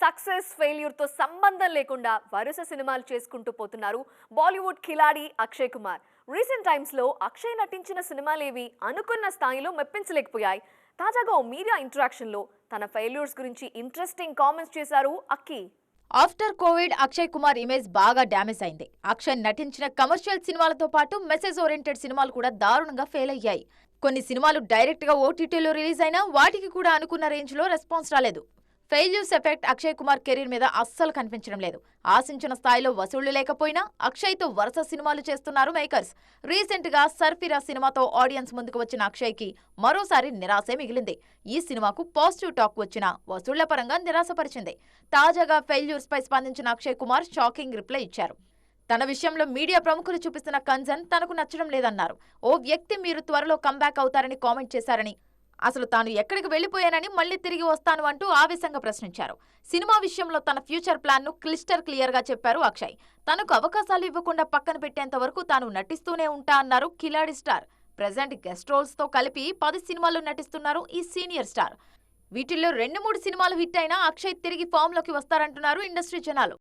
Success failure తో సంబంధం లేకుండా వరుస సినిమాలు చేసుకుంటూ పోతున్నారు బాలీవుడ్ కిలాడి అక్షయ్ కుమార్. రీసెంట్ టైమ్స్ లో అక్షయ్ నటించిన సినిమాలేవి అనుకున్న స్థాయిలో మెప్పించలేకపోయాయి. తాజాగా ఓ మీడియా ఇంటరాక్షన్ లో తన ఫెయిల్యూర్స్ గురించి ఇంట్రెస్టింగ్ కామెంట్స్ చేశారు అక్కి. After Covid Akshay Kumar image బాగా డ్యామేజ్ అయింది. అక్షయ్ నటించిన కమర్షియల్ సినిమాలతో పాటు మెసేజ్ ఓరియంటెడ్ సినిమాలు కూడా దారుణంగా ఫెయిల్ అయ్యాయి. కొన్ని సినిమాలు డైరెక్ట్ గా ఓటీటీలో రిలీజ్ అయినా వాటికి కూడా అనుకున్న రేంజ్ లో రెస్పాన్స్ రాలేదు. Failures effect Akshay Kumar career మీద అస్సలు కనిపించడం లేదు. ఆశించిన స్థాయిలో వసూళ్లు లేకపోయినా అక్షయ్ తో వరుస సినిమాలు చేస్తున్నారు మేకర్స్. రీసెంట్ గా సర్ఫిరా సినిమాతో ఆడియన్స్ ముందుకు వచ్చిన అక్షయ్ కి మరోసారి నిరాశే మిగిలింది. ఈ సినిమాకు పాజిటివ్ టాక్ వచ్చినా వసూళ్ల పరంగా నిరాశపరిచింది. తాజాగా ఫెయిల్యూర్స్ పై స్పందించిన అక్షయ్ కుమార్ షాకింగ్ రిప్లై ఇచ్చారు. తన విషయంలో మీడియా ప్రముఖులు చూపిస్తున్న కన్సర్న్ తనకు నచ్చడం లేదన్నారు. ఓ వ్యక్తి మీరు త్వరలో కంబ్యాక్ అవుతారని కామెంట్ చేశారని, అసలు తాను ఎక్కడికి వెళ్లిపోయానని మళ్లీ తిరిగి వస్తాను అంటూ ఆవేశంగా ప్రశ్నించారు. సినిమా విషయంలో తన ఫ్యూచర్ ప్లాన్ ను క్లియర్ గా చెప్పారు అక్షయ్. తనకు అవకాశాలు ఇవ్వకుండా పక్కన పెట్టేంత వరకు తాను నటిస్తూనే ఉంటా అన్నారు కిలాడి స్టార్. ప్రెజెంట్ గెస్ట్ రోల్స్ తో కలిపి 10 సినిమాల్లో నటిస్తున్నారు ఈ సీనియర్ స్టార్. వీటిల్లో 2-3 సినిమాలు హిట్ అయినా అక్షయ్ తిరిగి ఫామ్ లోకి వస్తారంటున్నారు ఇండస్ట్రీ జనాలు.